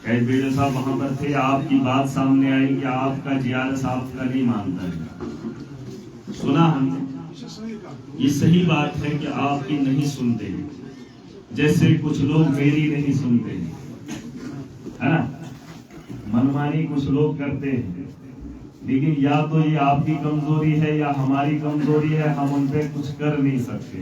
बेड़े साहब वहां पर थे, आपकी बात सामने आई कि आपका जियारस आपका नहीं मानता है। सुना हमने, ये सही बात है कि आपकी नहीं सुनते, जैसे कुछ लोग मेरी नहीं सुनते, है ना। मनमानी कुछ लोग करते हैं, लेकिन या तो ये आपकी कमजोरी है या हमारी कमजोरी है, हम उन पे कुछ कर नहीं सकते,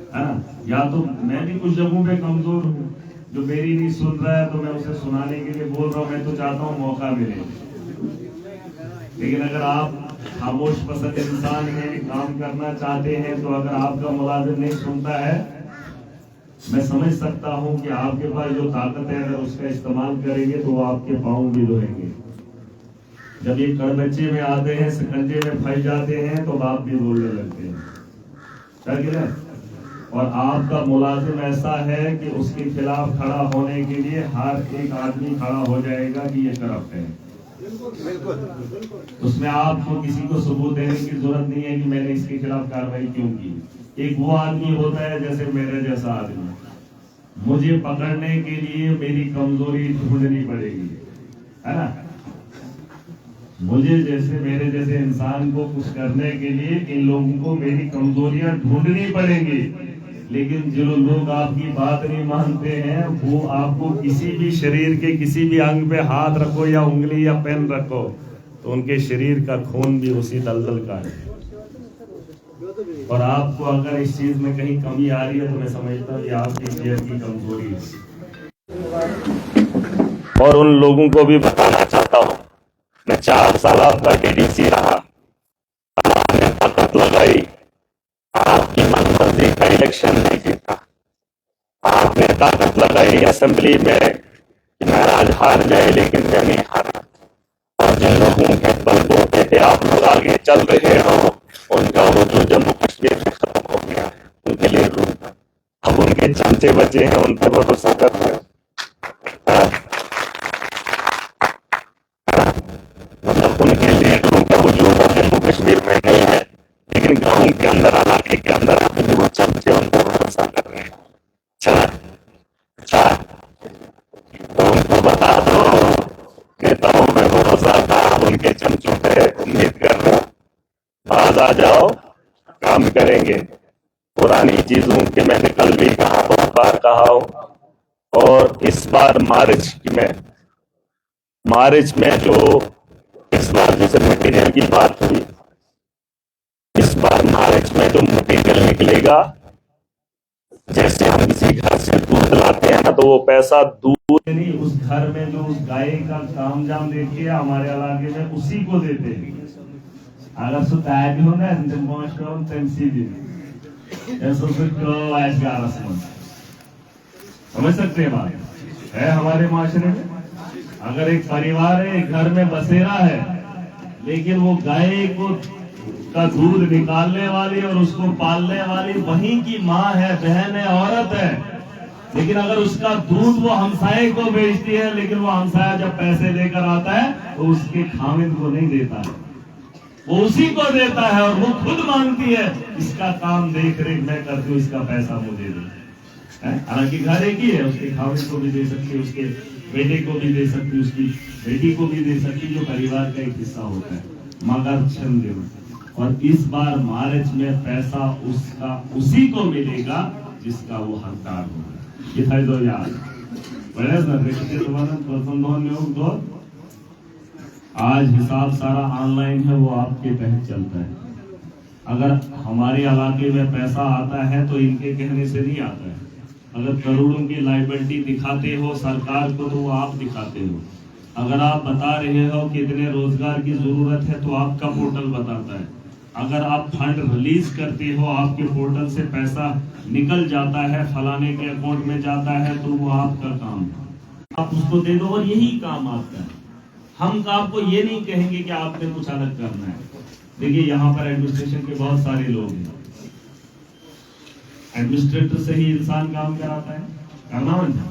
है ना। या तो मैं भी कुछ जगहों पे कमजोर हूँ, जो मेरी नहीं सुन रहा है तो मैं उसे सुनाने के लिए बोल रहा हूँ, मैं तो चाहता हूँ मौका मिले। लेकिन अगर आप खामोश पसंद इंसान हैं, काम करना चाहते हैं, तो अगर आपका मुलाजिम नहीं सुनता है, मैं समझ सकता हूं कि आपके पास जो ताकत है अगर उसका इस्तेमाल करेंगे तो वो आपके पाँव भी धोएंगे। जब ये कड़बच्चे में आते हैं, शिकंजे में फंस जाते हैं, तो बाप भी बोलने लगते हैं, क्या। और आपका मुलाजिम ऐसा है कि उसके खिलाफ खड़ा होने के लिए हर एक आदमी खड़ा हो जाएगा कि ये करप्ट है। उसमें आपको किसी को सबूत देने की जरूरत नहीं है कि मैंने इसके खिलाफ कार्रवाई क्यों की। एक वो आदमी होता है जैसे मेरे जैसा आदमी, मुझे पकड़ने के लिए मेरी कमजोरी ढूंढनी पड़ेगी, है ना। मुझे जैसे मेरे जैसे इंसान को कुछ करने के लिए इन लोगों को मेरी कमजोरियां ढूंढनी पड़ेंगी। लेकिन जो लोग आपकी बात नहीं मानते हैं, वो आपको किसी भी शरीर के किसी भी अंग पे हाथ रखो या उंगली या पेन रखो, तो उनके शरीर का खून भी उसी दलदल का है। और आपको अगर इस चीज में कहीं कमी आ रही है तो मैं समझता हूँ कि आपकी सेहत की कमजोरी है। और उन लोगों को भी बताना चाहता हूँ, मैं 4 साल आपका डीडीसी रहा, आपने ताकत लगाई, आपकी मनमर्जी का इलेक्शन नहीं जीता, आपने ताकत लगाई असेंबली में कि महाराज हार जाए लेकिन मैं नहीं हारा। और जिन लोगों के बलबूते पे आप लोग आगे चल रहे हो, उनका वो जो जम्मू कश्मीर में खत्म हो गया, उनके लिए अब उनके चमचे बचे हैं, उन पर भरोसा कर रहे हो। मतलब उनके लिए का वजूद जम्मू कश्मीर में नहीं है, लेकिन गांव के अंदर, इलाके के अंदर अपने वो चमचे उन पर भरोसा कर रहे हैं। अच्छा, तो उनको बता दो कि तब में भरोसा था, उनके चमचों पे उम्मीद कर रहे हो, बाज आ जाओ, काम करेंगे। पुरानी चीजों के मैंने कल भी कहा, बहुत बार कहा हूं। और इस बार मार्च में जो इस बार जैसे मटेरियल की बात हुई, इस बार मार्च में जो मटेरियल निकलेगा, जैसे हम किसी घर से दूध लाते हैं ना, तो वो पैसा दूध नहीं, उस घर में जो उस गाय का तामझाम देखिए हमारे इलाके में उसी को देते हैं। अगर सुताया हो ना समझ सकते हैं बात है। हमारे माशरे में अगर एक परिवार है, एक घर में बसेरा है, लेकिन वो गाय को का दूध निकालने वाली और उसको पालने वाली वहीं की माँ है, बहन है, औरत है, लेकिन अगर उसका दूध वो हमसाये को बेचती है, लेकिन वो हमसाया जब पैसे लेकर आता है तो उसके खामिद को नहीं देता है, वो उसी को देता है। और वो खुद मांगती है इसका काम देख रेख मैं करती हूँ, इसका पैसा मुझे दे। हालांकि घर एक ही है, उसके खामिद को भी दे सकती है, उसके बेटे को भी दे सकती, उसकी बेटी को भी दे सकती, जो परिवार का एक हिस्सा होता है, माँ का क्षण। और इस बार मार्च में पैसा उसका उसी को मिलेगा जिसका वो हकदार होगा। ये था दो यार दो। आज हिसाब सारा ऑनलाइन है, वो आपके तहत चलता है। अगर हमारे इलाके में पैसा आता है तो इनके कहने से नहीं आता है। अगर करोड़ों की लायबिलिटी दिखाते हो सरकार को, तो वो आप दिखाते हो। अगर आप बता रहे हो कि इतने रोजगार की जरूरत है, तो आपका पोर्टल बताता है। अगर आप फंड रिलीज करते हो, आपके पोर्टल से पैसा निकल जाता है, फलाने के अकाउंट में जाता है, तो वो आपका काम है, आप उसको दे दो और यही काम आपका है। हम आपको ये नहीं कहेंगे कि आपने कुछ अलग करना है। देखिए यहाँ पर एडमिनिस्ट्रेशन के बहुत सारे लोग हैं, एडमिनिस्ट्रेटर से ही इंसान काम कराता है, करना बनता।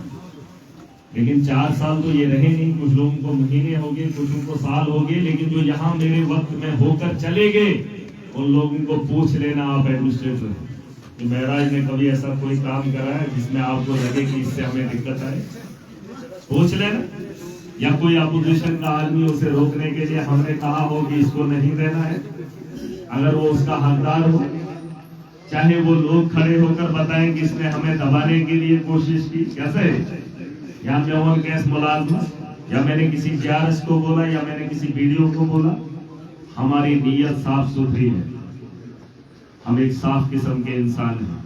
लेकिन 4 साल तो ये रहे नहीं, कुछ लोगों को महीने हो गए, कुछ को साल हो गए, लेकिन जो यहाँ मेरे वक्त में होकर चले गए, उन लोगों को पूछ लेना आप एडमिनिस्ट्रेटर कि महराज ने कभी ऐसा कोई काम करा है जिसमें आपको लगे कि इससे हमें दिक्कत आए? पूछ लेना। या कोई अपोजिशन का आदमी उसे रोकने के लिए हमने कहा हो कि इसको नहीं देना है, अगर वो उसका हकदार हो, चाहे वो लोग खड़े होकर बताएं कि इसने हमें दबाने के लिए कोशिश की, कैसे? या मैं और केस मुलाजिम, या मैंने किसी जीआरएस को बोला, या मैंने किसी वीडियो को बोला। हमारी नीयत साफ सुथरी है, हम एक साफ किस्म के इंसान हैं।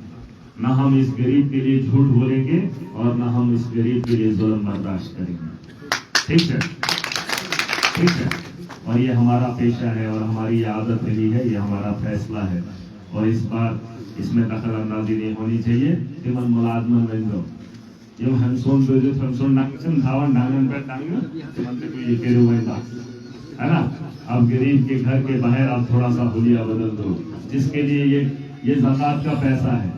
ना हम इस गरीब के लिए झूठ बोलेंगे और ना हम इस गरीब के लिए जुल्म बर्दाश्त करेंगे। ठीक है, ठीक है। और ये हमारा पेशा है और हमारी आदत रही है, ये हमारा फैसला है। और इस बार इसमें दखल अंदाजी नहीं होनी चाहिए। तिमन मुलाजमन बन जाओ, ये हंसोन दो जो हंसोन नांगन धावन नांगन पे टांगन मंत्र को ये केरू बंदा है ना। अब गरीब के घर के बाहर आप थोड़ा सा हुलिया बदल दो, जिसके लिए ये ज़कात का पैसा है,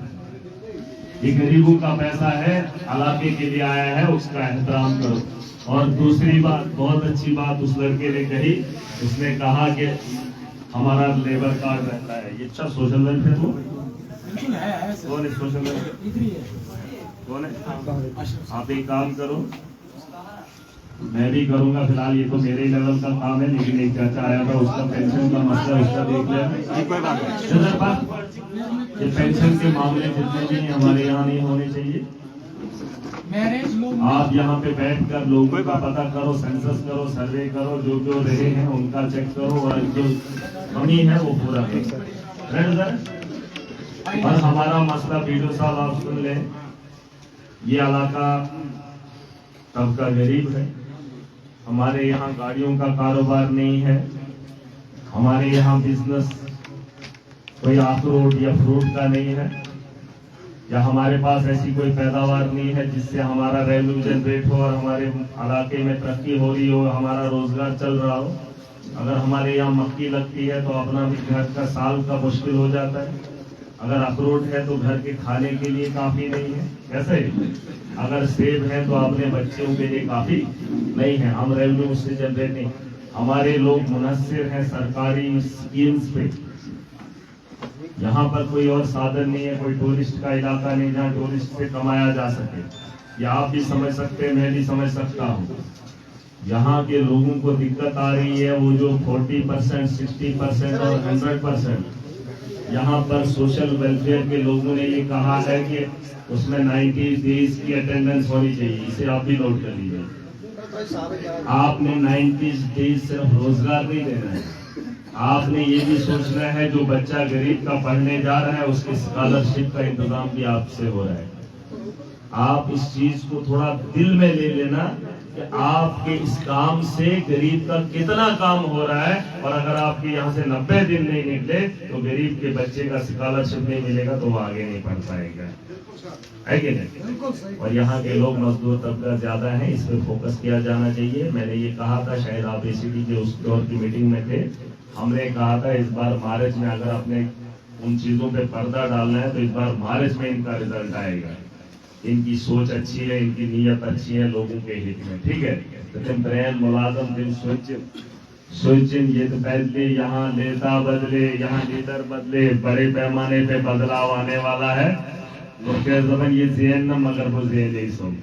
ये गरीबों का पैसा है, इलाके के लिए आया है, उसका एहतराम करो। और दूसरी बात, बहुत अच्छी बात उस लड़के ने कही, उसने कहा कि हमारा लेबर कार्ड रहता है। ये अच्छा सोशल वेलफेयर हो, कौन है सोशल वेलफेयर, कौन है? आप एक काम करो, मैं भी करूंगा, फिलहाल ये तो मेरे लेवल का काम है, लेकिन एक चाचा आया था, उसका पेंशन का मसला, उसका देख लिया। कोई बात नहीं, ये पेंशन के मामले जितने भी हमारे यहाँ नहीं होने चाहिए। आप यहाँ पे बैठकर लोगों का पता करो, सेंसस करो, सर्वे करो, जो जो रहे हैं उनका चेक करो, और जो कमी है वो पूरा करो। और हमारा मसला वीडियो साहब आप सुन लें, ये इलाका तबका गरीब है, हमारे यहाँ गाड़ियों का कारोबार नहीं है, हमारे यहाँ बिजनेस कोई अखरोट या फ्रूट का नहीं है, या हमारे पास ऐसी कोई पैदावार नहीं है जिससे हमारा रेवेन्यू जनरेट हो और हमारे इलाके में तरक्की हो रही हो, हमारा रोजगार चल रहा हो। अगर हमारे यहाँ मक्की लगती है तो अपना भी घर का साल का मुश्किल हो जाता है, अगर अखरोट है तो घर के खाने के लिए काफी नहीं है, कैसे? अगर सेब है तो अपने बच्चों के लिए काफी नहीं है, हम रेवेन्यू उससे जनरेट नहीं। हमारे लोग मुनस्सिर हैं सरकारी स्कीम्स पे, यहाँ पर कोई और साधन नहीं है, कोई टूरिस्ट का इलाका नहीं जहाँ टूरिस्ट से कमाया जा सके। ये आप भी समझ सकते हैं, मैं भी समझ सकता हूँ। यहाँ के लोगों को दिक्कत आ रही है, वो जो 40%, 60% और 100%, यहाँ पर सोशल वेलफेयर के लोगों ने ये कहा है कि उसमें 90 डेज की अटेंडेंस होनी चाहिए। इसे आप भी नोट कर लीजिए। आपने 90 डेज सिर्फ रोजगार नहीं देना है, आपने ये भी सोचना है जो बच्चा गरीब का पढ़ने जा रहा है उसके स्कॉलरशिप का इंतजाम भी आपसे हो रहा है। आप इस चीज को थोड़ा दिल में ले लेना कि आपके इस काम से गरीब का कितना काम हो रहा है, और अगर आपके यहाँ से 90 दिन नहीं निकले तो गरीब के बच्चे का स्कॉलरशिप नहीं मिलेगा तो वो आगे नहीं पढ़ पाएगा, है कि नहीं? और यहाँ के लोग मजदूर तबका ज्यादा है, इस पर फोकस किया जाना चाहिए। मैंने ये कहा था, शायद आप एसीटी के उस दौर की मीटिंग में थे, हमने कहा था इस बार मार्च में अगर अपने उन चीजों पे पर्दा डालना है तो इस बार मार्च में इनका रिजल्ट आएगा। इनकी सोच अच्छी है, इनकी नीयत अच्छी है लोगों के हित में, ठीक है? तो तुम ब्रेन मुलाजम तुम सोचिन ये तो पहले यहाँ नेता बदले, यहाँ लीडर बदले, बड़े पैमाने पे बदलाव आने वाला है। तो क्या जबन ये जेन न मगर वो जेन नहीं सुन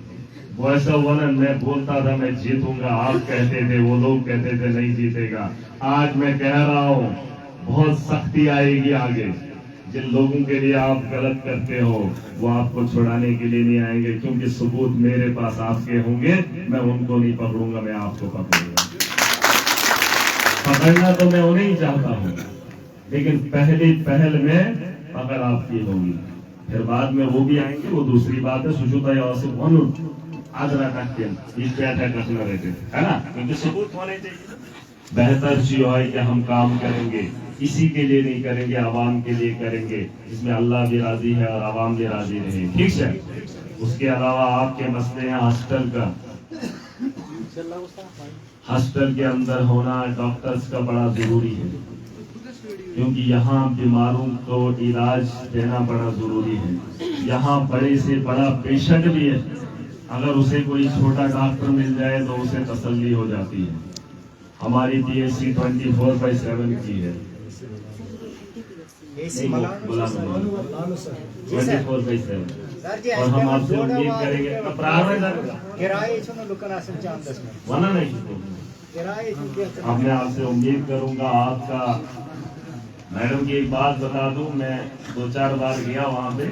वो ऐसा हुआ ना, मैं बोलता था मैं जीतूंगा, आप कहते थे, वो लोग कहते थे नहीं जीतेगा। आज मैं कह रहा हूँ बहुत सख्ती आएगी आगे। जिन लोगों के लिए आप गलत करते हो वो आपको छुड़ाने के लिए नहीं आएंगे, क्योंकि सबूत मेरे पास आपके होंगे। मैं उनको नहीं पकड़ूंगा, मैं आपको पकड़ूंगा। पकड़ना तो मैं उन्हें ही चाहता हूँ, लेकिन पहली पहल में पकड़ आपकी होगी, फिर बाद में वो भी आएंगे, वो दूसरी बात है। सुजुता आदरा है ना, क्योंकि सबूत होने चाहिए। बेहतर चीज है कि हम काम करेंगे, किसी के लिए नहीं करेंगे, आवाम के लिए करेंगे, जिसमें अल्लाह भी राजी है और आवाम भी राजी रहे, ठीक है? उसके अलावा आपके मसले हैं हॉस्टल का, हॉस्टल के अंदर होना डॉक्टर्स का बड़ा जरूरी है, क्योंकि यहाँ बीमारों को इलाज देना बड़ा जरूरी है। यहाँ बड़े से बड़ा पेशेंट भी है, अगर उसे कोई छोटा डॉक्टर मिल जाए तो उसे तसल्ली हो जाती है। हमारी पीएचसी 24/7 की है, एसी मलानु सर। जी सर। 24/7 सर जी और हम आपसे उम्मीद करेंगे किराए छुन लुकन आसन चांदस में वना नहीं किराए छुन अब मैं आपसे उम्मीद करूंगा आपका। मैडम की एक बात बता दूं, मैं 2-4 बार गया वहाँ पे,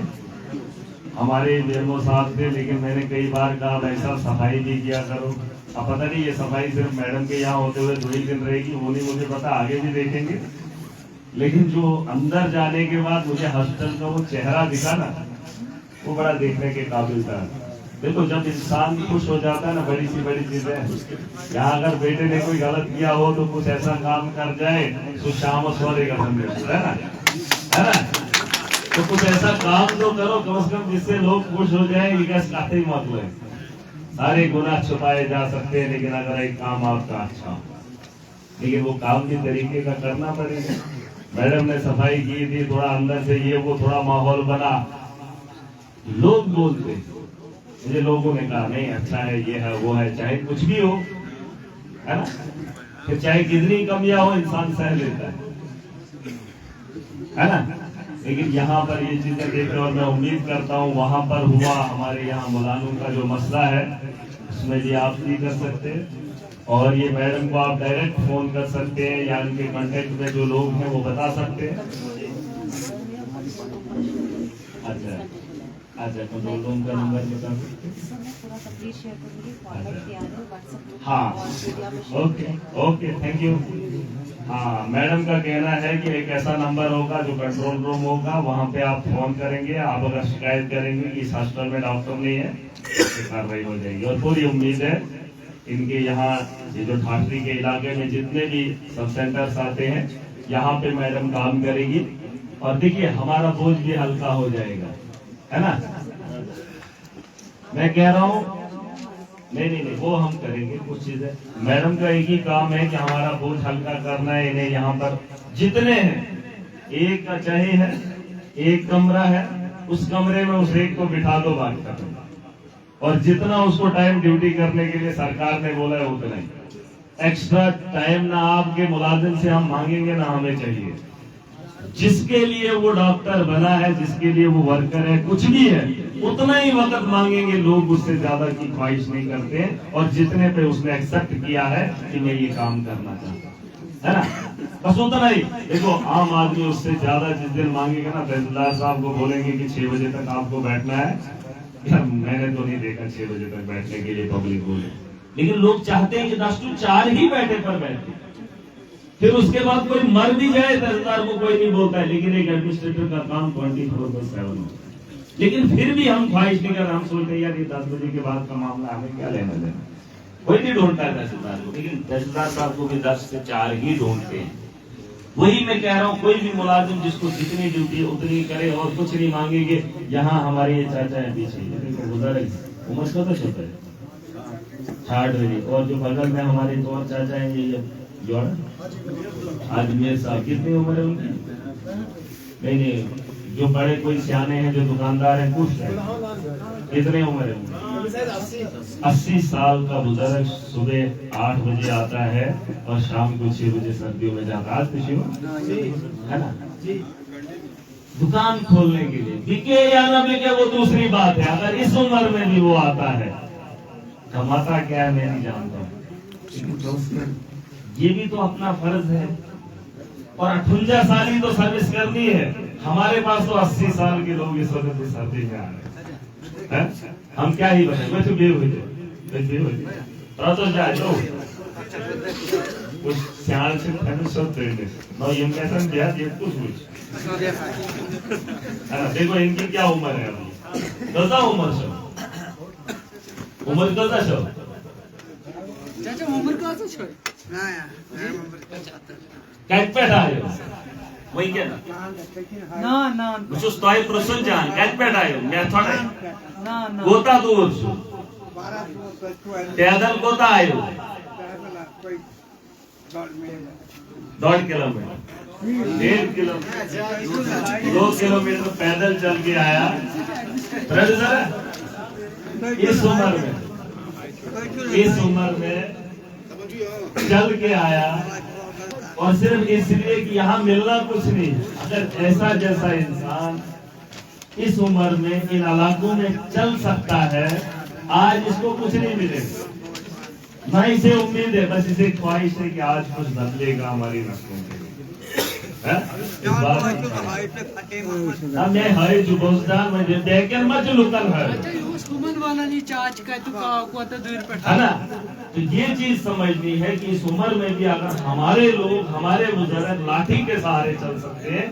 हमारे बेमो साहब थे, लेकिन मैंने कई बार कहा भाई साहब सफाई भी किया करो। अब पता नहीं ये सफाई सिर्फ मैडम के यहाँ होते हुए 2 ही दिन रहेगी, वो नहीं मुझे पता, आगे भी देखेंगे। लेकिन जो अंदर जाने के बाद मुझे हॉस्टल का वो चेहरा दिखा ना, वो बड़ा देखने के काबिल था। देखो जब इंसान खुश हो जाता है ना, बड़ी सी बड़ी चीजें, यहाँ अगर बेटे ने कोई गलत किया हो तो कुछ ऐसा काम कर जाए तो शाम सौरे का समझ है ना, तो कुछ ऐसा काम तो करो कम से कम जिससे लोग खुश हो जाए। ये कैसे कहते ही मतलब है, सारे गुनाह छुपाए जा सकते हैं, लेकिन अगर एक काम आपका अच्छा हो, लेकिन वो काम भी तरीके का करना पड़ेगा। मैडम ने सफाई की थी, थोड़ा अंदर से ये वो थोड़ा माहौल बना, लोग बोलते, मुझे लोगों ने कहा नहीं अच्छा है, ये है वो है, चाहे कुछ भी हो, है ना, फिर चाहे कितनी कमियां हो इंसान सह लेता है ना। लेकिन यहाँ पर ये चीजें देख और मैं उम्मीद करता हूँ वहां पर हुआ हमारे यहाँ मुलानु का जो मसला है उसमें भी आप भी कर सकते हैं, और ये मैडम को आप डायरेक्ट फोन कर सकते हैं या उनके कांटेक्ट में जो लोग हैं वो बता सकते हैं। अच्छा अच्छा, कंट्रोल रूम का नंबर बता सकते हैं। हाँ ओके ओके, थैंक यू। हाँ, मैडम का कहना है कि एक ऐसा नंबर होगा जो कंट्रोल रूम होगा, वहाँ पे आप फोन करेंगे, आप अगर शिकायत करेंगे कि इस हॉस्पिटल में डॉक्टर नहीं है तो कार्रवाई हो जाएगी। और पूरी उम्मीद है इनके यहाँ ये जो ठाठरी के इलाके में जितने भी सब सेंटर्स आते हैं यहाँ पे मैडम काम करेगी, और देखिए हमारा बोझ भी हल्का हो जाएगा, है ना। मैं कह रहा हूँ नहीं वो हम करेंगे कुछ चीजें। मैडम का एक ही काम है कि हमारा बोझ हल्का करना है। इन्हें यहाँ पर जितने हैं, एक का चाहे है, एक कमरा है, उस कमरे में उस एक को बिठा दो बात कर, और जितना उसको टाइम ड्यूटी करने के लिए सरकार ने बोला है उतना ही। एक्स्ट्रा टाइम ना आपके मुलाजिम से हम मांगेंगे ना हमें चाहिए। जिसके लिए वो डॉक्टर बना है, जिसके लिए वो वर्कर है, कुछ भी है, उतना ही वक्त मांगेंगे लोग, उससे ज्यादा की ख्वाहिश नहीं करते हैं। और जितने पे उसने एक्सेप्ट किया है कि मैं ये काम करना चाहता हूँ, है ना, बस उतना ही। देखो आम आदमी उससे ज्यादा जिस दिन मांगेगा ना, तहसीलदार साहब को बोलेंगे कि 6 बजे तक आपको बैठना है, यार मैंने तो नहीं देखा 6 बजे तक बैठने के लिए पब्लिक बोले, लेकिन लोग चाहते हैं कि 10 to 4 ही बैठे पर बैठे। फिर उसके बाद कोई मर भी जाए तहसीलदार को कोई नहीं बोलता है, लेकिन एक एडमिनिस्ट्रेटर का काम 24/7 होता है। लेकिन फिर भी हम ख्वाहिश नहीं कर, हम सोचते हैं यार ये 10 बजे के बाद का मामला हमें क्या लेना देना, कोई नहीं ढूंढता है तहसीलदार को, लेकिन तहसीलदार साहब को भी 10 से 4 ही ढूंढते हैं। वही मैं कह रहा हूँ, कोई भी मुलाजिम जिसको जितनी ड्यूटी उतनी करे और कुछ नहीं मांगेंगे। यहाँ हमारे ये चाचा है पीछे बुजुर्ग, उम्र का तो छोटा है 60, और जो बगल में हमारे दो और चाचा है ये अजमेर साहब, कितनी उम्र है उनकी? नहीं, जो बड़े कोई सियाने हैं, जो दुकानदार हैं, कुछ है, कितने उम्र है उनकी? 80 साल का बुजुर्ग सुबह 8 बजे आता है और शाम को 6 बजे सर्दियों में जाता है। आज खुशी है ना, दुकान खोलने के लिए। बिके या ना बिके वो दूसरी बात है, अगर इस उम्र में भी वो आता है, कमाता क्या है मैं नहीं जानता हूँ, लेकिन ये भी तो अपना फर्ज है। और 58 साल ही तो सर्विस करनी है। हमारे पास तो 80 साल के लोग इस वक्त सर्दी में आ रहे हैं, हम क्या ही बने, वैसे भी हुई तो जाए लो कुछ सियाल से देखो इनकी क्या उम्र है अभी, गजा उम्र से उम्र गजा शो उम्र का तो कैट पे आयो वही क्या ना मुझे स्टॉय प्रसन्न जान कैट पे आयो मैं थोड़ा ना गोता दूर सु पैदल गोता आयो 1.5 किलोमीटर 1.5 किलोमीटर 2 किलोमीटर पैदल चल के आया। इस उम्र में चल के आया, और सिर्फ इसलिए कि यहाँ मिलना कुछ नहीं। अगर ऐसा जैसा इंसान इस उम्र में इन इलाकों में चल सकता है, आज इसको कुछ नहीं मिलेगा, ना इसे उम्मीद है, बस इसे ख्वाहिश है कि आज कुछ बदलेगा हमारी नस्लों के लिए। मैं है जो बोझदार में देकर मत लुकन है है ना। तो ये चीज समझनी है कि इस उम्र में भी अगर हमारे लोग, हमारे बुजुर्ग लाठी के सहारे चल सकते हैं,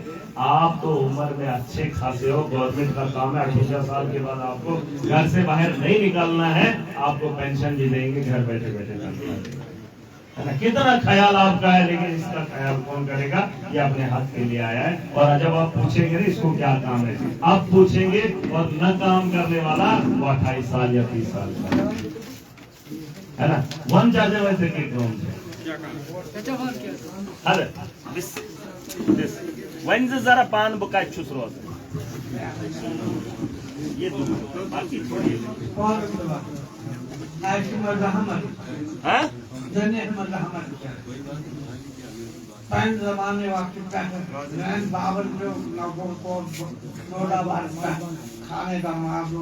आप तो उम्र में अच्छे खासे हो, गवर्नमेंट का काम है 58 साल के बाद आपको घर से बाहर नहीं निकलना है, आपको पेंशन भी देंगे, घर बैठे बैठे करना है ना। कितना ख्याल आपका है, लेकिन इसका ख्याल कौन करेगा? ये अपने हाथ के लिए आया है। और जब आप पूछेंगे ना इसको क्या काम है, आप पूछेंगे और न काम करने वाला वो 28 साल या 30 साल का है ना। वन चाचा वैसे के कौन अरे वन जरा पान बुका छुस रोज ये बाकी छोड़िए। जमाने बाबर जो को नोड़ा बार खाने का मामलो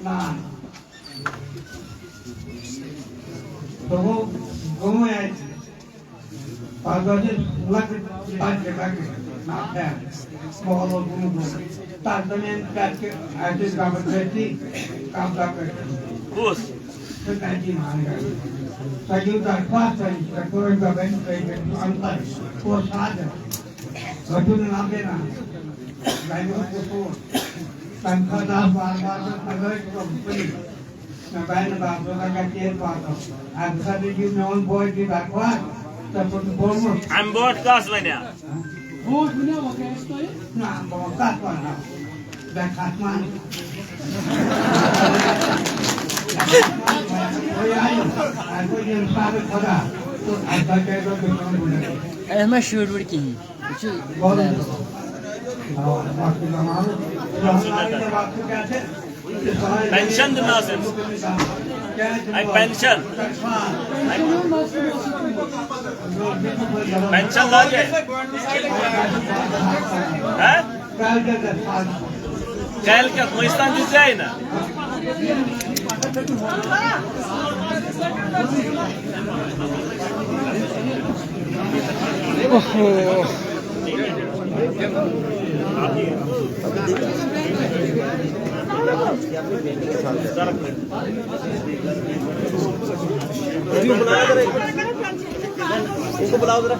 नान तो वो घूमे आए थे पागल लग बात के लग ना है बहुत लोग घूम ताजमहल करके ऐसे काम करती काम करते उस तो नहीं मानेगा सही का पास है कोई का बैंक पे अंतर वो साथ है तो नाम देना लाइनों को तनख्वाह बार अगर कंपनी मैं बैन बात का केयर पाता हूं अब सभी की नॉन बॉय की बात I'm bored class Vanya board में वो कैसे है ना बोर्ड का वाला बैकमान कोई आयो कोई ये सारे खड़ा तो ऐसा कह दो दुकान बोले ऐ मैं शूट वर्ड की बहुत और बाकी हमारे बात क्या थे पेंशन देना से आई पेंशन पेंशन लागे हैं कल क्या कोईस्तान जी जाए ना इनको बुलाओ जरा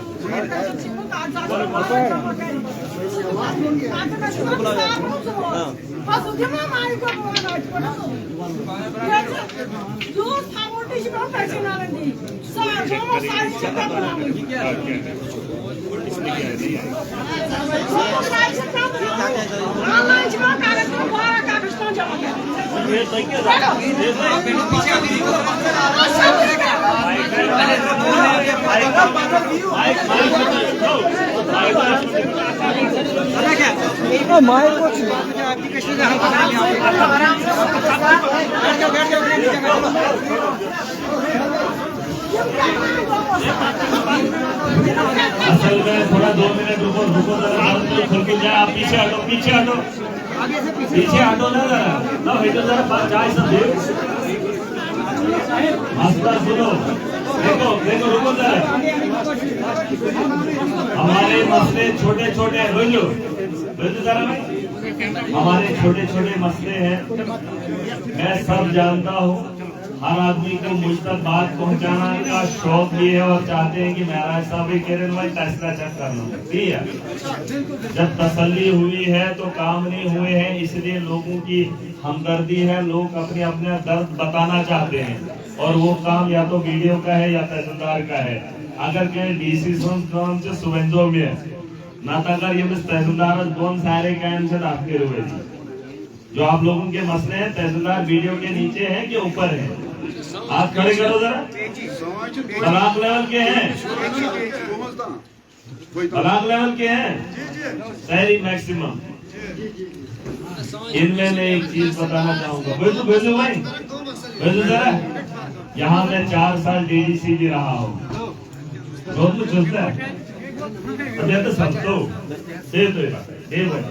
असल में थोड़ा 2 मिनट रुको खुल के जाए। आप पीछे हटो पीछे हटो ना जरा ना बेटो जरा चाय सब दे मास्टर सुनो देखो रुको जरा। हमारे मसले छोटे छोटे बोलो जरा भाई, हमारे छोटे छोटे मसले हैं, मैं सब जानता हूँ। हर आदमी को मुझ तक बात पहुंचाना का शौक ये है और चाहते हैं कि महाराज साहब कह रहे भाई फैसला चेक कर लो, ठीक है। जब तसल्ली हुई है तो काम नहीं हुए हैं, इसलिए लोगों की हमदर्दी है, लोग अपने अपने दर्द बताना चाहते हैं और वो काम या तो वीडियो का है या तहसीलदार का है। अगर कहीं डिसीजन से सुवेंजो में ना अगर ये तहसीलदार दोन सारे कायम से दाखिल हुए थे। जो आप लोगों के मसले हैं तहसीलदार वीडियो के नीचे है कि ऊपर है? आप खड़े करो जरा। तलाक लेवल के हैं, तलाक लेवल के हैं शहरी मैक्सिमम। इनमें मैं एक चीज बताना चाहूंगा, भेजो भाई भेजो जरा। यहाँ मैं 4 साल DDC भी रहा हूँ, बहुत कुछ होता है। अब तो सब तो ये बने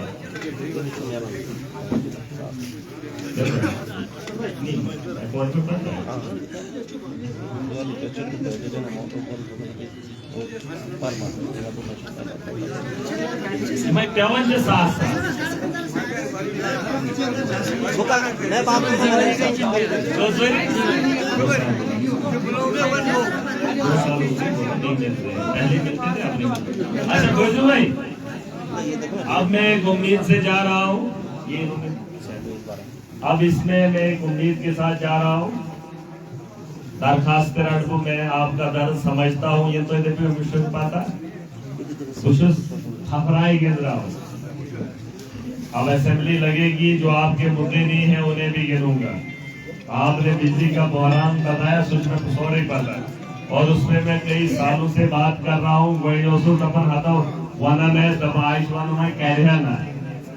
कौन सा पता मैं क्या वजह साथ मैं बाप अच्छा गोजू भाई, अब मैं एक उम्मीद से जा रहा हूँ, ये अब इसमें मैं एक उम्मीद के साथ जा रहा हूँ। दरखास्त को मैं आपका दर्द समझता हूँ, ये तो विश्व पाता थपराई गिर रहा हूँ। अब असेंबली लगेगी, जो आपके मुद्दे नहीं है उन्हें भी गिनूंगा। आपने बिजली का बहरान बताया, सुषमा सॉरी पता, और उसमें मैं कई सालों से बात कर रहा हूँ।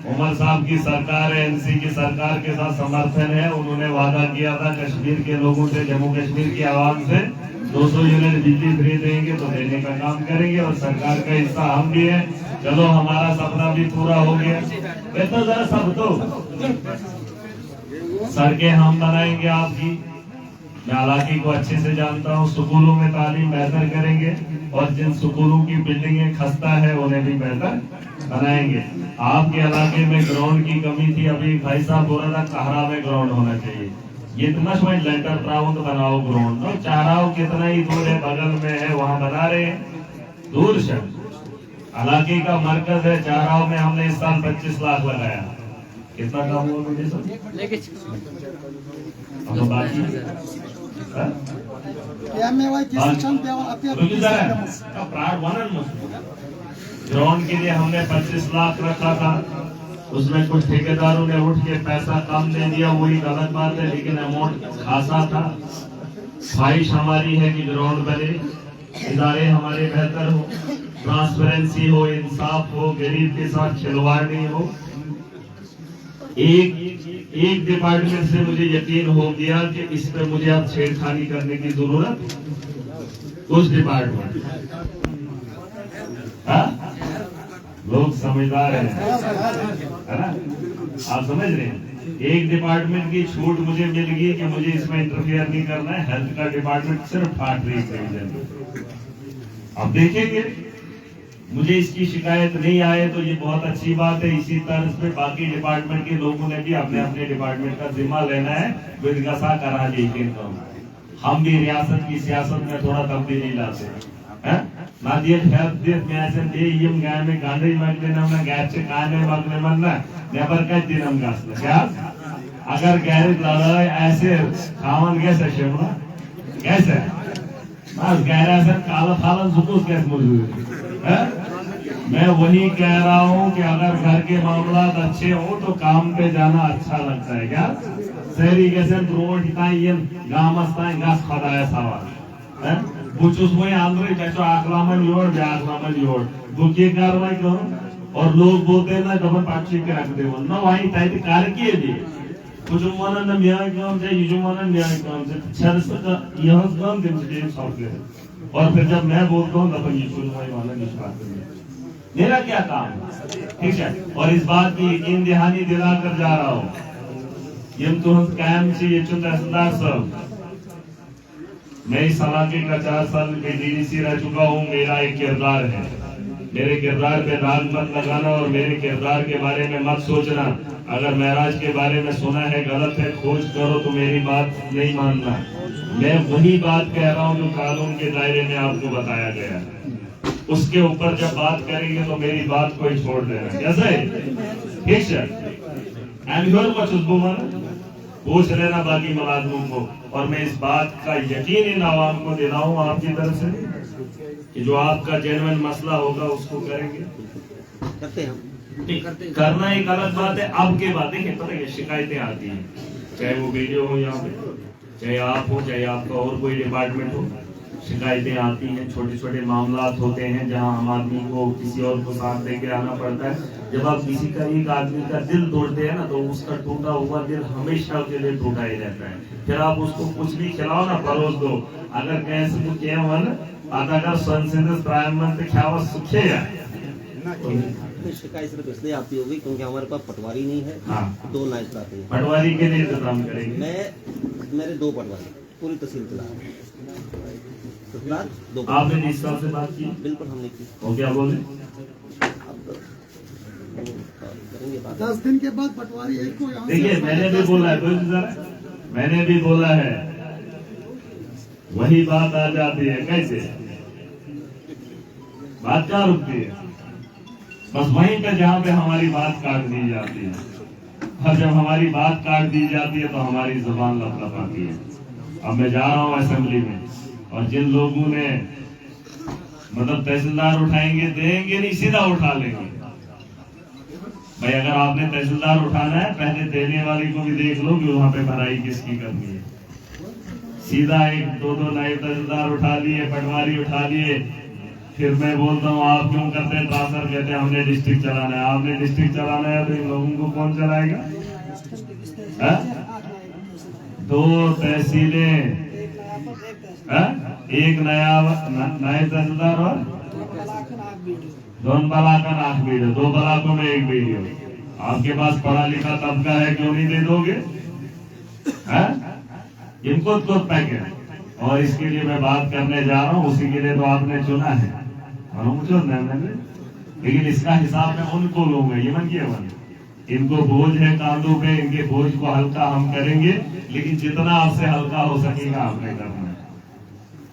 उमर साहब की सरकार है, एनसी की सरकार के साथ समर्थन है। उन्होंने वादा किया था कश्मीर के लोगों से, जम्मू कश्मीर की आवाम से 200 यूनिट बिजली फ्री देंगे, तो देने का काम करेंगे और सरकार का हिस्सा हम भी है। चलो हमारा सपना भी पूरा हो गया। तो जरा सब तो सड़कें हम बनाएंगे आपकी, मैं इलाके को अच्छे से जानता हूँ। स्कूलों में तालीम बेहतर करेंगे और जिन स्कूलों की बिल्डिंगें खस्ता है उन्हें भी बेहतर बनाएंगे। आपके इलाके में ग्राउंड की कमी थी, अभी भाई साहब बोल रहा था कहरा में ग्राउंड होना चाहिए। ये इतना समय लेंटर प्राउंड बनाओ ग्राउंड, तो चाराओ कितना ही दूर है, बगल में है, वहां बना रहे हैं। दूर से इलाके का मरकज है चाराओ में, हमने इस साल 25 लाख लगाया। कितना काम हुआ मुझे सब बाकी ग्राउंड के लिए हमने 25 लाख रखा था, उसमें कुछ ठेकेदारों ने उठ के पैसा कम दे दिया, वही गलत बात है, लेकिन अमाउंट खासा था। ख्वाहिश हमारी है कि ग्राउंड बने, इदारे हमारे बेहतर हो, ट्रांसपेरेंसी हो, इंसाफ हो, गरीब के साथ खिलवाड़ नहीं हो। एक डिपार्टमेंट से मुझे यकीन हो गया कि इस पर मुझे अब छेड़खानी करने की जरूरत। उस डिपार्टमेंट लोग समझदार हैं, है ना, आप समझ रहे हैं। एक डिपार्टमेंट की छूट मुझे मिल गई कि मुझे इसमें इंटरफेयर नहीं करना है। हेल्थ का डिपार्टमेंट सिर्फ फैक्ट्री से, अब देखेंगे मुझे इसकी शिकायत नहीं आए तो ये बहुत अच्छी बात है। इसी तरह पे बाकी डिपार्टमेंट के लोगों ने भी अपने अपने डिपार्टमेंट का जिम्मा लेना है, विदगसा करा लीजिए। हम भी रियासत की सियासत में थोड़ा तब्दीली लाते हैं। अगर गैरेज लगा ऐसे खावन कैसे शिमला कैसे बस गैरेज काला फालन सुकूस कैसे मौजूद। मैं वही कह रहा हूँ कि अगर घर के मामला अच्छे हो तो काम पे जाना अच्छा लगता है। क्या शहरी कैसे रोड गामस गस खुदाया सवाल बुचुस वही आंध्र जैसे आखलामन योड़ ब्याखलामन योड़ बुकी कार्रवाई करो और लोग बोलते हैं ना दबन पाक्षी के रख दे ना वही ताकि कार्य किए दिए कुछ मन न मियां काम से युजु मन मियां काम से छरस का यह काम दिन से सॉफ्टवेयर। और फिर जब मैं बोलता हूँ दबन ये शुरू वही वाला निष्पादन मेरा क्या काम है, ठीक है। और इस बात की यकीन दहानी दिलाकर जा रहा हूँ, यम तुहंत कायम से ये तहसीलदार साहब, मैं इस इलाके का 4 साल में डीडीसी रह चुका हूँ। मेरा एक किरदार है, मेरे किरदार पे दाग मत लगाना और मेरे किरदार के बारे में मत सोचना। अगर महराज के बारे में सुना है गलत है, खोज करो तो मेरी बात नहीं मानना। मैं वही बात कह रहा हूँ जो कानून के दायरे में आपको बताया गया है। उसके ऊपर जब बात करेंगे तो मेरी बात को ही छोड़ देना, कैसे, ठीक है। पूछ लेना बाकी मुलाजमों को। और मैं इस बात का यकीन इन आवाम को दिलाऊं आपकी तरफ से कि जो आपका जेन्युइन मसला होगा उसको करेंगे, करना एक अलग बात है। अब के बाद देखिए पता है शिकायतें आती हैं, चाहे वो वीडियो हो यहाँ पे, चाहे आप हो, चाहे आपका और कोई डिपार्टमेंट हो, शिकायतें आती हैं। छोटे छोटे मामला होते हैं जहां आम आदमी को किसी और को साथ लेके आना पड़ता है। जब आप किसी का एक आदमी का दिल तोड़ते हैं ना, तो उसका टूटा हुआ दिल हमेशा के लिए टूटा ही रहता है। फिर आप उसको कुछ भी खिलाओ ना, परोस दो, अगर कैसे तो क्या मन अगर संसद प्रधानमंत्री ख्याल सुखे या शिकायत सिर्फ इसलिए आती होगी क्योंकि हमारे पास पटवारी नहीं है। हाँ। 2 नायब आते हैं। पटवारी के लिए इंतजाम करेंगे। मेरे 2 पटवारी पूरी तहसील चला दो। आपने डीसी साहब से बात की? बिल्कुल हमने की। वो क्या बोले? अब करेंगे बात। 10 दिन के बाद पटवारी एक को यहाँ देखिए, मैंने भी बोला है, मैंने भी बोला है, वही बात आ जाती है। कैसे बात क्या रुकती है? बस वहीं पे जहाँ पे हमारी बात काट दी जाती है, और जब हमारी बात काट दी जाती है तो हमारी जुबान लपलपाती है। अब मैं जा रहा हूँ असेंबली में, और जिन लोगों ने मतलब तहसीलदार उठाएंगे, देंगे नहीं, सीधा उठा लेंगे। भाई अगर आपने तहसीलदार उठाना है, पहले देने वाले को भी देख लो कि वहां पे भराई किसकी करनी है। सीधा 1-2 नायब तहसीलदार उठा लिए, पटवारी उठा लिए, फिर मैं बोलता हूँ आप क्यों करते हैं ट्रांसफर? कहते हैं हमने डिस्ट्रिक्ट चलाना है। आपने डिस्ट्रिक्ट चलाना है तो इन लोगों को कौन चलाएगा? 2 तहसीलें, 1 नायब तहसीलदार और 2 बलाकन 8 वीडियो, 2 बलाकों में 1 वीडियो। आपके पास पढ़ा लिखा तबका है, क्यों नहीं दे दोगे? इनको तो पैकेट। और इसके लिए मैं बात करने जा रहा हूँ, उसी के लिए तो आपने चुना है, और मुझे मैंने, लेकिन इसका हिसाब मैं उनको लूंगा। ये मन किया मन, इनको बोझ है कांधों पे, इनके बोझ को हल्का हम करेंगे, लेकिन जितना आपसे हल्का हो सकेगा आपने करना है।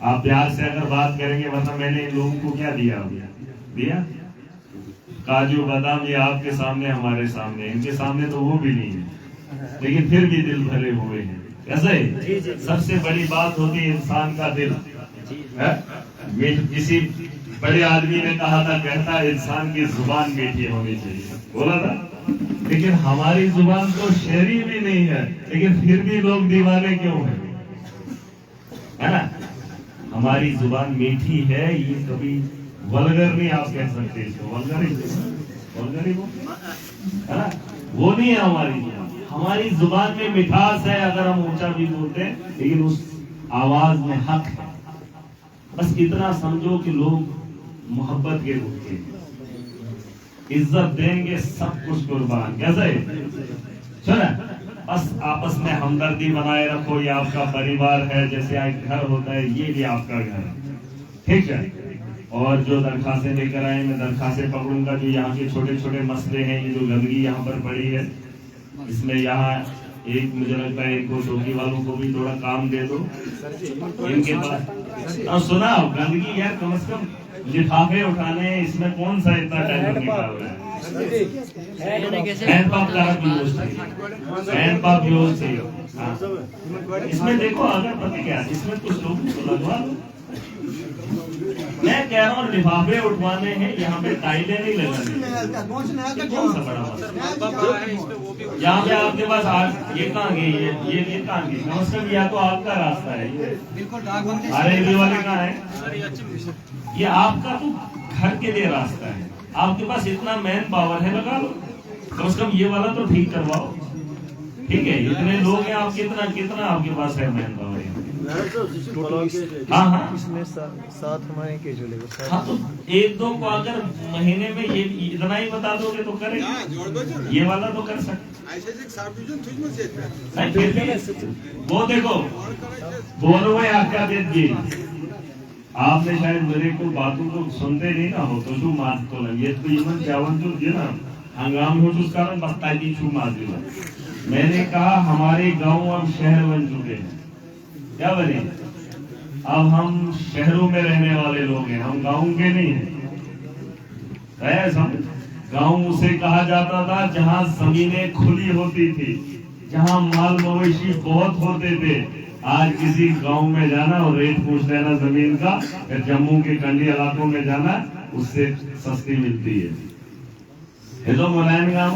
आप प्यार से अगर बात करेंगे, वरना मैंने इन लोगों को क्या दिया काजू बादाम, ये आपके सामने, हमारे सामने, इनके सामने तो वो भी नहीं है, लेकिन फिर भी दिल भरे हुए हैं। कैसे? सबसे बड़ी बात होती है इंसान का दिल। किसी बड़े आदमी ने कहा था, कहता है इंसान की जुबान मीठी होनी चाहिए, बोला था। लेकिन हमारी जुबान तो शहरी भी नहीं है, लेकिन फिर भी लोग दीवाने क्यों है ना? हमारी जुबान मीठी है, ये कभी वल्गर नहीं आप कह सकते इसको। वल्गर ही है ना, वो नहीं है हमारी जुबान। हमारी जुबान में मिठास है, अगर हम ऊंचा भी बोलते हैं, लेकिन उस आवाज में हक है। बस इतना समझो कि लोग मोहब्बत के भूखे, इज्जत देंगे, सब कुछ कुर्बान। कैसे? चलो बस आपस में हमदर्दी बनाए रखो। ये आपका परिवार है, जैसे एक घर होता है, ये भी आपका घर है, ठीक है? और जो दरखास्तें लेकर आए, मैं दरखास्तें पकड़ूंगा। जो यहाँ के छोटे छोटे मसले हैं, ये जो गंदगी यहाँ पर पड़ी है, इसमें यहाँ एक मुझे लगता है इनको चौकी वालों को भी थोड़ा काम दे दो इनके पास। और सुना गंदगी यार, कम से कम लिफाफे उठाने, इसमें कौन सा इतना टाइम निकाल रहा है? हैंड पंप का हैंड पंप यूज चाहिए। इसमें देखो, अगर पता क्या, इसमें कुछ लोग तो लगवा दो। मैं कह रहा हूँ लिफाफे उठवाने हैं, यहाँ पे टाइलें नहीं लगानी। कौन सा बड़ा मसला? यहाँ पे आपके पास ये कहाँ गई? ये कहाँ गई? नमस्कार, या तो आपका रास्ता है ये, अरे ये वाले कहाँ है? ये आपका तो घर के लिए रास्ता है। आपके पास इतना मैन पावर है, लगा लो। कम से कम ये वाला तो ठीक करवाओ, ठीक है? इतने लोग हैं आप, कितना आपके पास है मैन पावर? हाँ, इसमें 7 हमारे के जो लेगा। हाँ, तो 1-2 को अगर महीने में ये इतना ही बता दोगे तो करेंगे। ये वाला तो कर सकते। फिर भी वो देखो, बोलो भाई आपका जी, आपने शायद मेरे को बातों को सुनते नहीं ना हो, तो शू मात तो लगे तो इवन चावल जो दिए ना हंगाम हो, तो उसका बस्ता की शू मात दिला। मैंने कहा हमारे गांव अब शहर बन चुके हैं। क्या बने? अब हम शहरों में रहने वाले लोग हैं, हम गांव के नहीं हैं। गांव उसे कहा जाता था जहां जमीनें खुली होती थी, जहां माल मवेशी बहुत होते थे। आज किसी गांव में जाना और रेट पूछ लेना जमीन का, फिर जम्मू के कंडी इलाकों में जाना, उससे सस्ती मिलती है। ये तो मुलायम गाँव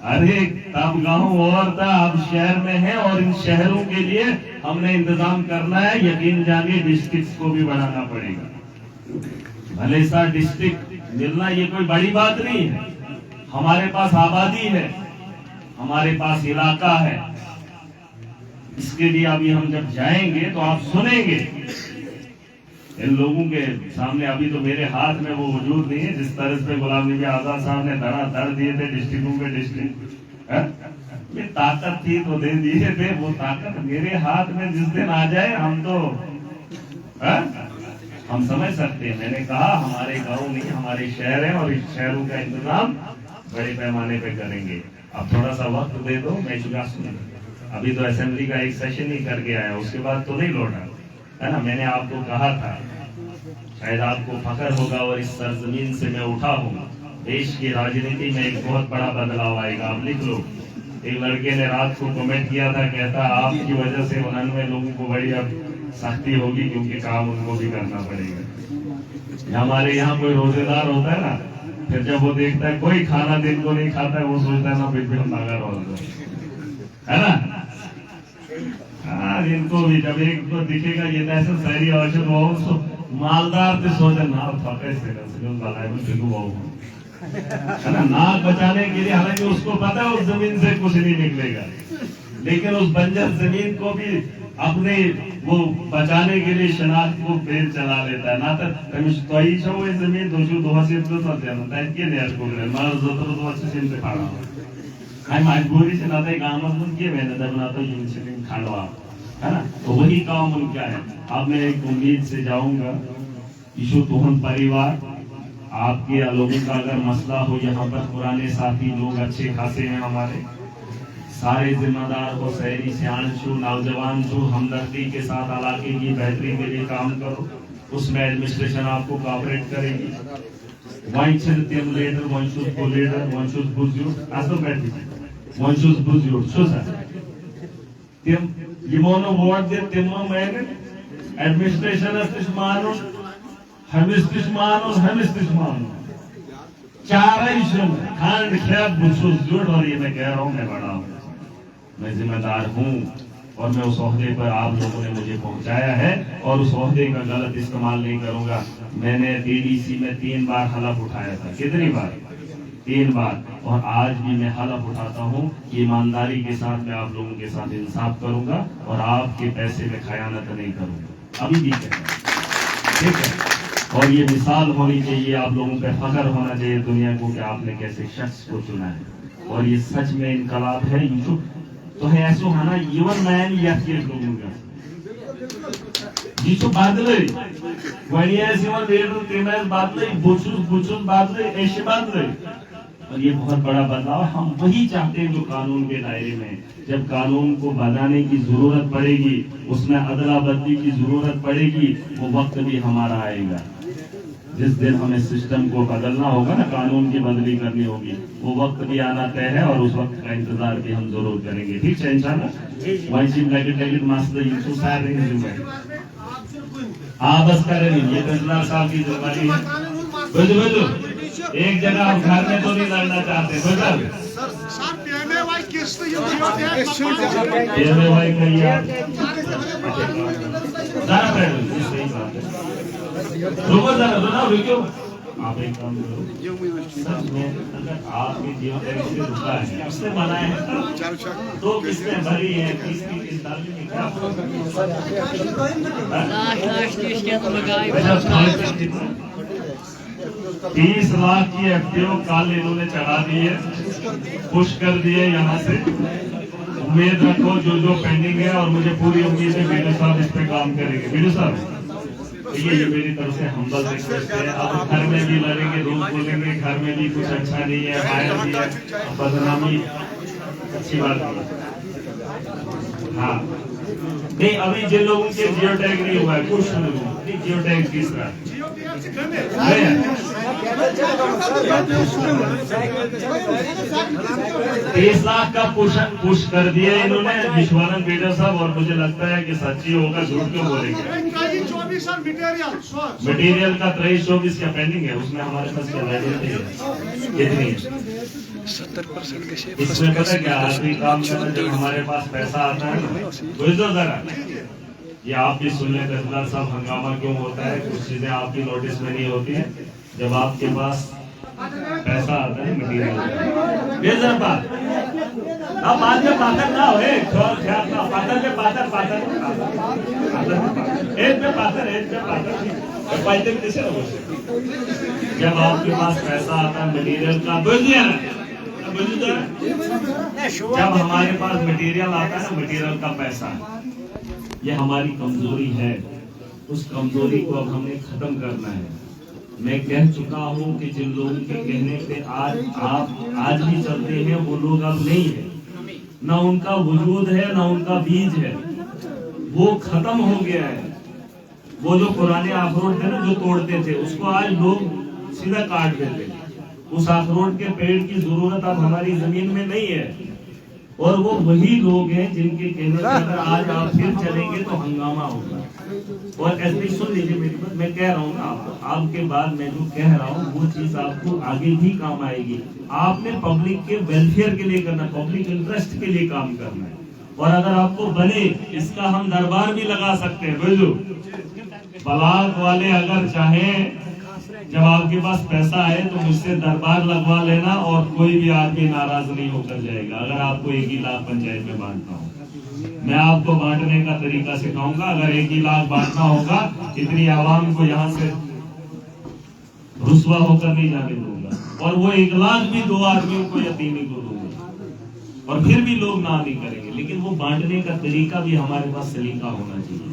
अरे तब गांव और था, अब शहर में है, और इन शहरों के लिए हमने इंतजाम करना है। यकीन जानिए डिस्ट्रिक्ट को भी बढ़ाना पड़ेगा। भले सा डिस्ट्रिक्ट मिलना ये कोई बड़ी बात नहीं है। हमारे पास आबादी है, हमारे पास इलाका है। इसके लिए अभी हम जब जाएंगे तो आप सुनेंगे इन लोगों के सामने। अभी तो मेरे हाथ में वो वजूद नहीं है जिस तरह से गुलाम नबी आजाद साहब ने धड़ाधड़ दिए थे डिस्ट्रिक्टों पे डिस्ट्रिक्ट। ये ताकत थी तो दे दिए थे, वो ताकत मेरे हाथ में जिस दिन आ जाए हम तो हम समझ सकते हैं। मैंने कहा हमारे गांव नहीं हमारे शहर है और इस शहरों का इंतजाम बड़े पैमाने पे करेंगे। अब थोड़ा सा वक्त दे दो, मैं चुका सुना। अभी तो असेंबली का एक सेशन ही करके आया, उसके बाद तो नहीं लौटा, है ना। मैंने आपको कहा था, शायद आपको फख्र होगा और इस सरजमीन से मैं उठा हूँ। देश की राजनीति में एक बहुत बड़ा बदलाव आएगा। आप लिख लो। एक लड़के ने रात को कमेंट किया था, कहता आपकी वजह से 99 लोगों को बड़ी अब सख्ती होगी क्योंकि काम उनको भी करना पड़ेगा। हमारे यहाँ कोई रोजेदार होता है ना, फिर जब वो देखता है कोई खाना दिन को नहीं खाता है, वो सोचता है ना फिर भी हम नागा रोज, है ना। हाँ, इनको भी जब एक तो दिखेगा ये ऐसा शहरी औषध हो मालदार से सोचे ना फटे से है ना, नाक बचाने के लिए। हालांकि उसको पता है उस जमीन से कुछ नहीं निकलेगा, लेकिन उस बंजर जमीन को भी अपने वो बचाने के लिए शनाख्त को पेड़ चला लेता है ना। तो जमीन मजबूरी से ना गाँव खांडवा, है ना। तो वही काम उनका है। अब मैं एक उम्मीद से जाऊंगा, ईशु तुहन परिवार आपके लोगों का अगर मसला हो, यहाँ पर पुराने साथी लोग अच्छे खासे हैं हमारे, सारे जिम्मेदार हो, शहरी सियाण छू नौजवान छू, हमदर्दी के साथ इलाके की बेहतरी के लिए काम करो। उसमें एडमिनिस्ट्रेशन आपको कोऑपरेट करेगी। एडमिनिस्ट्रेशन और ये मैं कह रहा हूँ, मैं बड़ा हूँ, मैं जिम्मेदार हूँ और मैं उस ओहदे पर आप लोगों ने मुझे पहुंचाया है और उस ओहदे का गलत इस्तेमाल नहीं करूंगा। मैंने डीडीसी में 3 बार हलफ उठाया था। कितनी बार? 3 बार। और आज भी मैं हलफ उठाता हूँ कि ईमानदारी के साथ मैं आप लोगों के साथ इंसाफ करूंगा और आपके पैसे में खयानत नहीं करूंगा। अभी भी कहता हूं, ठीक है। और ये मिसाल होनी चाहिए, आप लोगों पे फख्र होना चाहिए दुनिया को कि आपने कैसे शख्स को चुना है। और ये सच में इनकलाब है। यूसुफ तो है ऐसा होना इवन मैन या लोगों यूसुफ बादले बादले और ये बहुत बड़ा बदलाव। हम वही चाहते हैं जो कानून के दायरे में। जब कानून को बनाने की जरूरत पड़ेगी, उसमें अदला बदली की जरूरत पड़ेगी, वो वक्त भी हमारा आएगा। जिस दिन हमें सिस्टम को बदलना होगा ना, कानून की बदली करनी होगी, वो वक्त भी आना तय है और उस वक्त का इंतजार भी हम जरूर करेंगे। ठीक है इंशाल्लाह। हाँ बस करेंगे, ये तहसीलदार साहब की जिम्मेदारी है। एक जगह आप घर में तो नहीं लड़ना चाहते रुको। आप एक काम करो, आपके जीवन से रुका है, किसने बनाए हैं तो किसने भरी है, किसकी चिंता नहीं। 30 लाख की एफटीओ कल इन्होंने चढ़ा दी है, पुश कर दिए यहाँ से। उम्मीद रखो जो पेंडिंग है और मुझे पूरी उम्मीद है वीडियो साहब इस पे काम करेंगे। वीडियो साहब ये मेरी तरफ से हम्बल रिक्वेस्ट है। अब घर में भी लड़ेंगे, रोज बोलेंगे घर में भी कुछ अच्छा नहीं है, बाहर भी है, बदनामी अच्छी बात नहीं। हाँ नहीं, अभी जिन लोगों के जियो टैग नहीं हुआ है, कुछ नहीं, जियो टैग तीसरा 30 लाख का पुश कर दिया इन्होंने विश्वानंद बेटा साहब। और मुझे लगता है कि सच्ची होगा, झूठ क्यों बोलेंगे। मटेरियल का 23-24 का पेंडिंग है, उसमें हमारे पास क्या कितनी है 70%। इसमें पता क्या आखिरी काम करना, जब हमारे पास पैसा आता है ना, जरा ये आप भी सुन लें तहसीलदार साहब, हंगामा क्यों होता है, कुछ चीजें आपकी नोटिस में नहीं होती है। जब आपके पास पैसा आता है मटेरियल बात में पातर ना हो पातर कैसे हो। जब आपके पास पैसा आता है मटेरियल का जब हमारे पास मटेरियल आता है ना मटेरियल का पैसा, ये हमारी कमजोरी है। उस कमजोरी को अब हमें खत्म करना है। मैं कह चुका हूं कि जिन लोगों के कहने पे आज भी चलते हैं वो लोग अब नहीं है, ना उनका वजूद है ना उनका बीज है, वो खत्म हो गया है। वो जो पुराने अखरोट थे ना जो तोड़ते थे उसको आज लोग सीधा काट देते हैं। उस अखरोट के पेड़ की जरूरत अब हमारी जमीन में नहीं है। और वो वही लोग हैं जिनके कहने पे अगर आज आप फिर चलेंगे तो हंगामा होगा। और ऐसे सुन लीजिए मेरी बात, मैं कह रहा हूँ ना आपको, आपके बाद मैं जो कह रहा हूँ वो चीज आपको आगे भी काम आएगी। आपने पब्लिक के वेलफेयर के लिए करना, पब्लिक इंटरेस्ट के लिए काम करना है। और अगर आपको बने, इसका हम दरबार भी लगा सकते हैं। बुझो बलाक वाले अगर चाहें, जब आपके पास पैसा है तो मुझसे दरबार लगवा लेना और कोई भी आदमी नाराज नहीं होकर जाएगा। अगर आपको 1 ही लाख पंचायत में बांटना हो, मैं आपको बांटने का तरीका सिखाऊंगा। अगर 1 ही लाख बांटना होगा, इतनी आवाम को यहाँ से रुस्वा होकर नहीं जाने दूंगा। और वो 1 लाख भी 2 आदमियों को यतीमी को दूंगा, और फिर भी लोग ना नहीं करेंगे। लेकिन वो बांटने का तरीका भी हमारे पास सलीका होना चाहिए।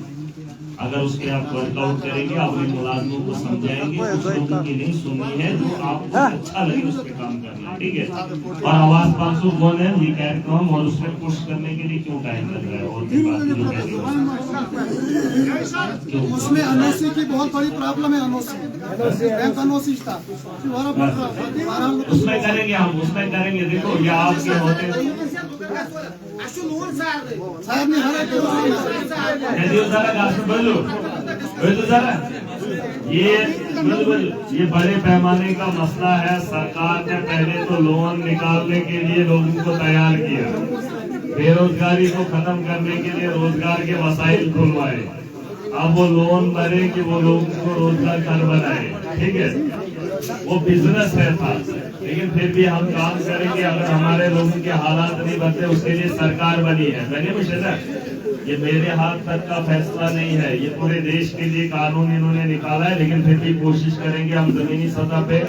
अगर उस पर आप वर्कआउट करेंगे, अपने मुलाजमों को समझाएंगे, कुछ लोगों की नहीं सुननी है, जो आपको अच्छा लगे उस पर काम करना है, ठीक है। और आवाज 501 है ये कार्यक्रम, और उस पर पुश करने के लिए क्यों टाइम लग रहा है? और भी बात उसमें एनओसी की बहुत बड़ी प्रॉब्लम है। एनओसी बैंक एनओसी था, उसमें करेंगे हम, उसमें करेंगे। देखो ये आपके होते साहब ने हर एक ये बड़े पैमाने का मसला है। सरकार ने पहले तो लोन निकालने के लिए लोगों को तैयार किया, बेरोजगारी को खत्म करने के लिए रोजगार के वसाइल खुलवाए। अब वो लोन भरे कि वो लोगों को रोजगार घर बनाए, ठीक है। वो बिजनेस है था, लेकिन फिर भी हम काम करेंगे। अगर हमारे लोगों के हालात नहीं बनते, उसके लिए सरकार बनी है। बने मुझे ये मेरे हाथ तक का फैसला नहीं है, ये पूरे देश के लिए कानून इन्होंने निकाला है। लेकिन फिर भी कोशिश करेंगे हम जमीनी सतह पे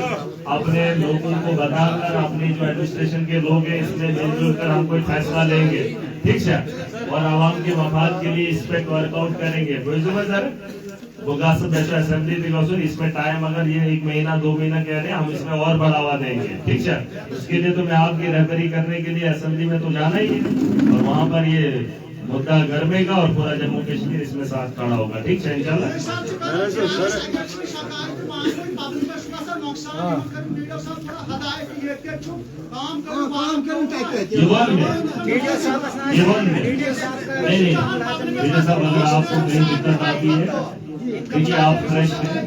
अपने लोगों को बताकर, अपने जो एडमिनिस्ट्रेशन के लोग हैं इसमें मिलजुल कर हम कोई फैसला लेंगे, ठीक है। और आवाम के मफाद के लिए इस पे वर्कआउट करेंगे। असेंबली इसमें टाइम अगर ये 1 महीना 2 महीना कह रहे हैं, हम इसमें और बढ़ावा देंगे, ठीक है। उसके लिए तो मैं आपकी रहबरी करने के लिए असेंबली में तो जाना ही है, और वहाँ पर ये मुद्दा गर्मेगा और पूरा जम्मू कश्मीर इसमें साथ खड़ा होगा, ठीक है इंशाल्लाह। नहीं साहब, अगर आपको कोई दिक्कत आती है, देखिए आप फ्रेश हैं,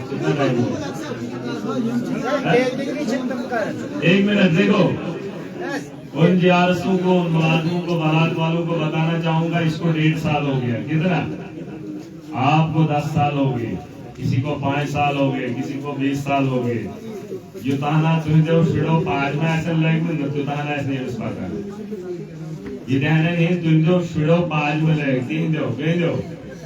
कितना टाइम हुआ? 1 मिनट देखो, उन जियारसों को, उन मुलाजमों को, बारात वालों को बताना चाहूंगा, इसको 1.5 साल हो गया। कितना? आपको 10 साल हो गए, किसी को 5 साल हो गए, किसी को 20 साल हो गए। युताना तुझे फिड़ो 5 में ऐसे लगे, युताना ऐसे नहीं पाता। ये ध्यान नहीं, तुझे फिड़ो 5 में लगे, 3 दो, 2 दो,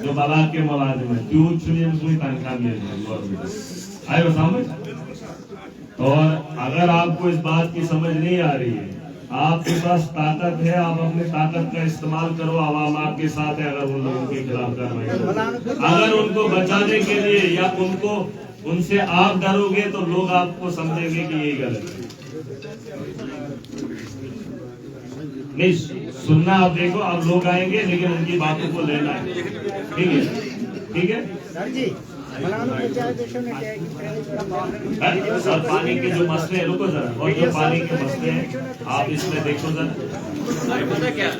जो बालाक के मुलाजिम है, क्यों चुनिए कोई तनख्वाह मिल गवर्नमेंट आयो समझ। और अगर आपको इस बात की समझ नहीं आ रही है, आपके पास ताकत है, आप अपने ताकत का इस्तेमाल करो। आवाम आपके साथ है। अगर उन लोगों के खिलाफ कार्रवाई, अगर उनको बचाने के लिए या उनको उनसे आप डरोगे तो लोग आपको समझेंगे कि यही गलत है। नहीं सुनना, आप देखो, अब लोग आएंगे लेकिन उनकी बातों को लेना है, ठीक है, ठीक है। और पानी के जो मसले हैं, रुको जरा, और जो पानी के मसले हैं आप इसमें देखो जरा। पता क्या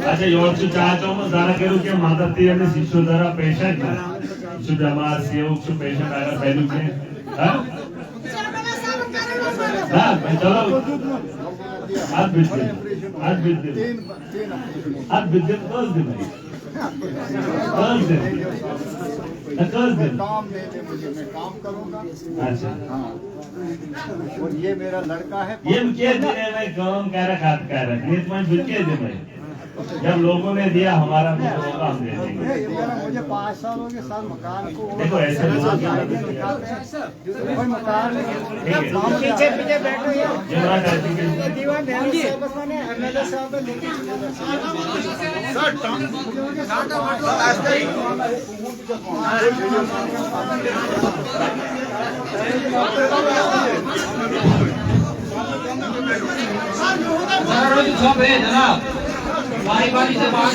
अच्छा योरचु चाहतो जरा करू के मदती आणि शिशु जरा पेशंट सुजमा सेवक सु पेशंट अगर पहलू के हां चलो आज विद्युत कल दिन काम दे दे मुझे, मैं काम करूंगा। अच्छा हाँ, और ये मेरा लड़का है। ये क्या दिने में काम कर रखा नीत में बिल्के दे में जब लोगों ने दिया हमारा होगा हम दे देंगे। मुझे 5 साल हो गए सर मकान को। देखो ऐसे लोग कोई मकान ठीक है पीछे पीछे बैठो यार। जरा टाइपिंग के दीवार ध्यान से बस मैंने एमएलए साहब ने लेके जनाब बारी बारी से बात